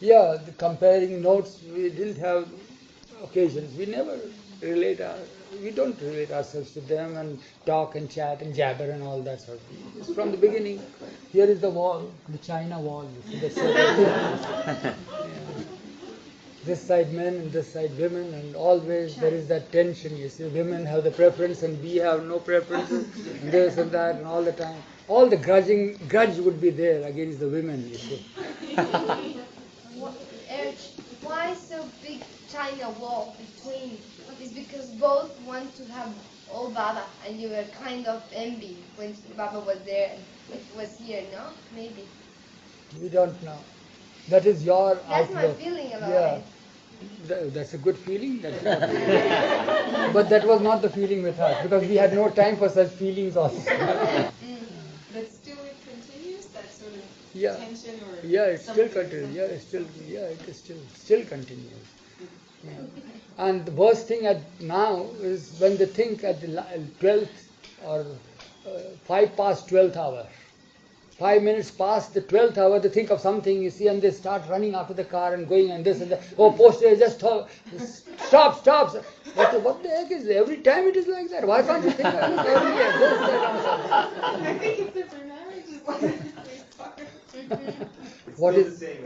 Yeah, the comparing notes, we didn't have occasions. We never relate our, we don't relate ourselves to them and talk and chat and jabber and all that sort of thing. It's from the beginning. Here is the wall, the China wall. You see, that's yeah. This side men and this side women, and always there is that tension. You see, women have the preference and we have no preferences, and this and that, and all the time. All the grudge would be there against the women. You see. Erich, why so big China wall between? It's because both want to have all Baba, and you were kind of envy when Baba was there and it was here, no? Maybe. We don't know. That is your That's outlook. my feeling about Yeah. it. That's a good feeling. That's a good feeling. But that was not the feeling with us because we had no time for such feelings also. But still it continues, that sort of Yeah. tension or Yeah, it still something. continues. It is still continues. Yeah. And the worst thing now is when they think at the 12th or 5 past 12th hour. 5 minutes past the 12th hour, they think of something, you see, and they start running after the car and going and this and that. Oh, poster, just stop. What the heck is it? Every time it is like that. Why can't you think of it earlier? This, that, I think it's different marriages. what Still is? the same.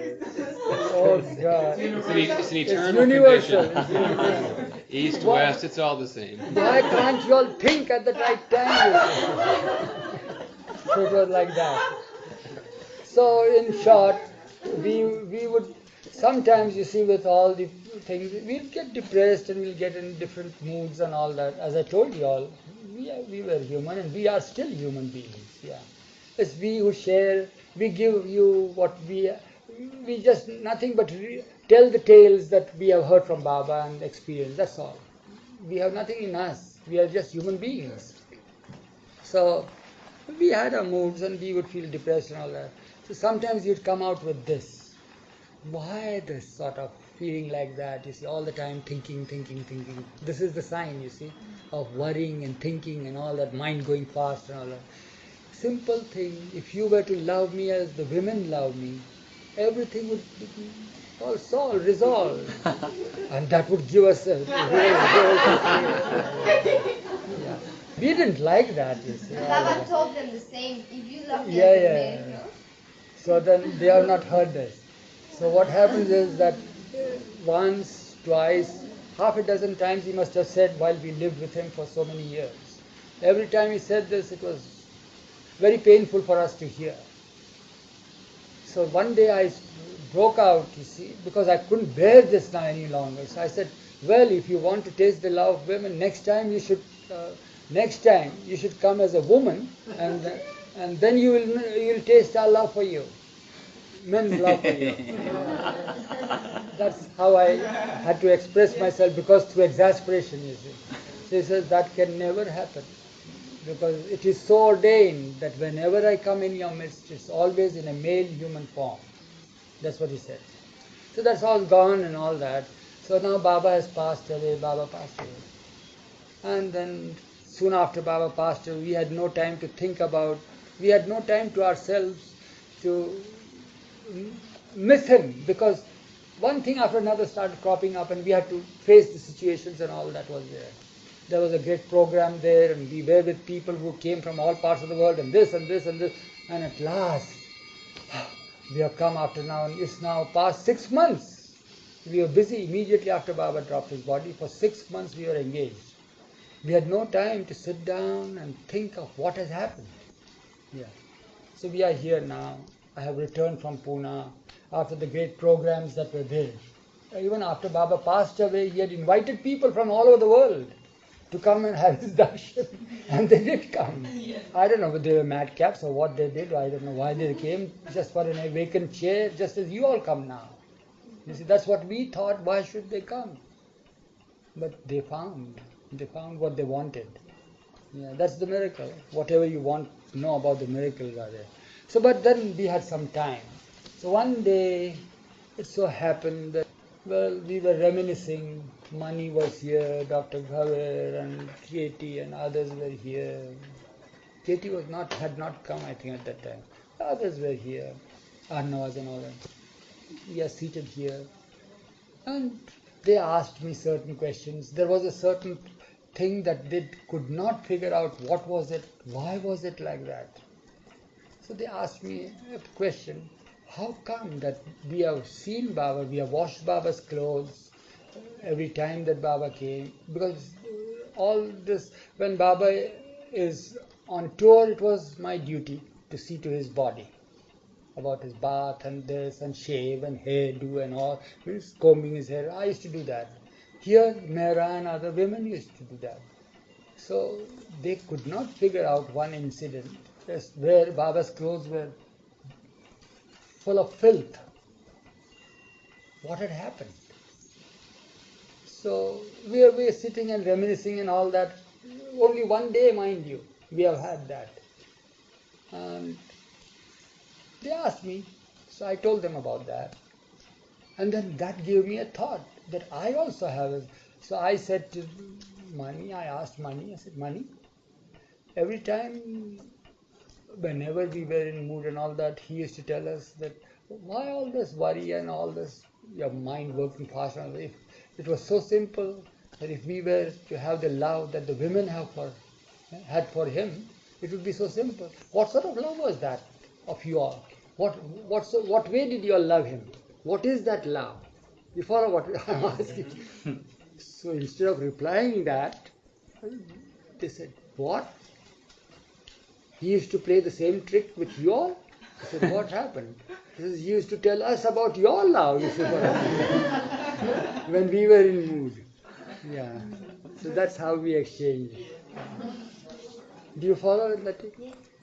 Oh God! It's an eternal universal. condition. It's universal. East, Why- west, it's all the same. Why can't you all think at the right time? So it was like that. So in short, we would sometimes, you see, with all the things, we'll get depressed and we'll get in different moods and all that. As I told you all, we were human and we are still human beings. Yeah, it's we who share. We give you what we just nothing but tell the tales that we have heard from Baba and experience. That's all. We have nothing in us. We are just human beings. So we had our moods and we would feel depressed and all that. So sometimes you'd come out with this. Why this sort of feeling like that? You see, all the time thinking. This is the sign, you see, of worrying and thinking and all that, mind going fast and all that. Simple thing, if you were to love me as the women love me, everything would be all solved, resolved. And that would give us a yeah. We didn't like that, you see. Baba told them the same. If you love me Yeah, as a yeah. man, no? So then they have not heard this. So what happens is that once, twice, half a dozen times he must have said while we lived with him for so many years. Every time he said this, it was very painful for us to hear. So one day I broke out, you see, because I couldn't bear this now any longer. So I said, well, if you want to taste the love of women, next time you should come as a woman, and then you'll taste our love for you, men's love for you. That's how I had to express myself, because through exasperation, you see. So he says that can never happen, because it is so ordained that whenever I come in your midst, it's always in a male human form. That's what he said. So that's all gone and all that. So now Baba has passed away. And then soon after Baba passed away, we had no time to think about, we had no time to ourselves to miss him, because one thing after another started cropping up and we had to face the situations and all that was there. There was a great program there and we were with people who came from all parts of the world and this and this and this, and at last we have come after now, and it's now past 6 months. We were busy immediately after Baba dropped his body. For 6 months we were engaged. We had no time to sit down and think of what has happened. Yeah. So we are here now. I have returned from Pune after the great programs that were there. Even after Baba passed away, he had invited people from all over the world to come and have his darshan, and they did come. I don't know whether they were madcaps or what they did. I don't know why they came, just for an vacant chair, just as you all come now. You see, that's what we thought. Why should they come? But they found what they wanted. Yeah, that's the miracle. Whatever you want to know about the miracles are there. So, but then we had some time. So one day, it so happened that, well, we were reminiscing. Mani was here, Dr. Ghaver and Katie and others were here. Katie had not come, I think, at that time. The others were here, Arnavas and all that. we are seated here. And they asked me certain questions. There was a certain thing that they could not figure out what was it, why was it like that. So they asked me a question, how come that we have seen Baba, we have washed Baba's clothes every time that Baba came? Because all this, when Baba is on tour, it was my duty to see to his body, about his bath and this and shave and hairdo and all, combing his hair. I used to do that. Here, Mera and other women used to do that. So they could not figure out one incident where Baba's clothes were full of filth. What had happened? So we were sitting and reminiscing and all that. Only one day, mind you, we have had that. And they asked me, so I told them about that. And then that gave me a thought that I also have a... So I said to Mani, I asked Mani, I said, Mani, every time, whenever we were in mood and all that, he used to tell us that, why all this worry and all this, your mind working fast? If it was so simple that if we were to have the love that the women had for him, it would be so simple. What sort of love was that of you all? What way did you all love him? What is that love? You follow what I'm asking? So instead of replying that, they said, what? He used to play the same trick with you all? I said, what happened? He says, he used to tell us about your love, you see, when we were in mood. Yeah. So that's how we exchanged. Do you follow that?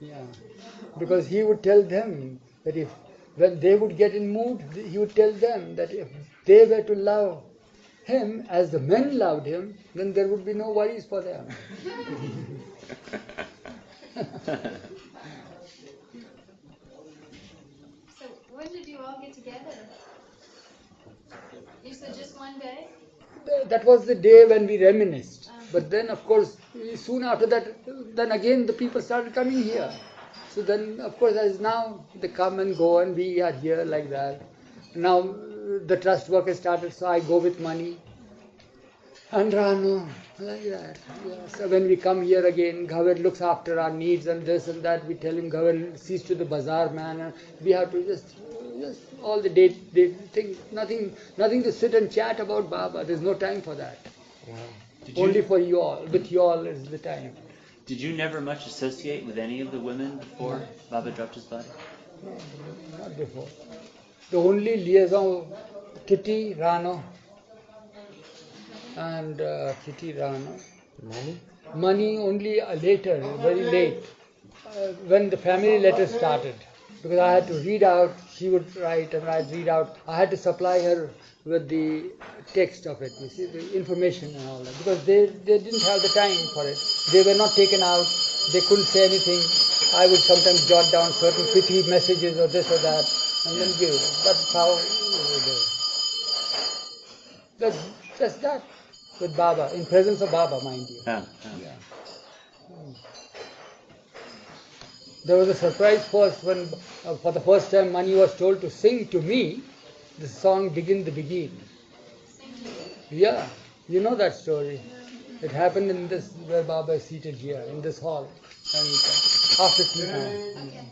Yeah. Because he would tell them that when they would get in mood, he would tell them that if they were to love him as the men loved him, then there would be no worries for them. So when did you all get together? You said just one day? That was the day when we reminisced. But then, of course, soon after that, then again the people started coming here. So then, of course, as now they come and go and we are here like that. Now the trust work has started, so I go with Mani. And Rano, like that. Yeah. So when we come here again, Ghaver looks after our needs and this and that. We tell him, Ghaver, sees to the bazaar man. And we have to just all the day things, nothing to sit and chat about Baba. There's no time for that. Wow. Only for you all. With you all is the time. Did you never much associate with any of the women before Baba dropped his body? No, not before. The only liaison, Kitty, Rano, and Kitty, Rano. Mani only later, very late, when the family letter started. Because I had to read out, she would write and I'd read out. I had to supply her with the text of it, you see, the information and all that. Because they didn't have the time for it. They were not taken out. They couldn't say anything. I would sometimes jot down certain pithy messages or this or that and then give. That's how we do. That's just that with Baba, in presence of Baba, mind you. Yeah. There was a surprise first when, for the first time, Mani was told to sing to me the song Begin the Begin. Yeah, you know that story. It happened in this, where Baba is seated here, in this hall. And after tea time.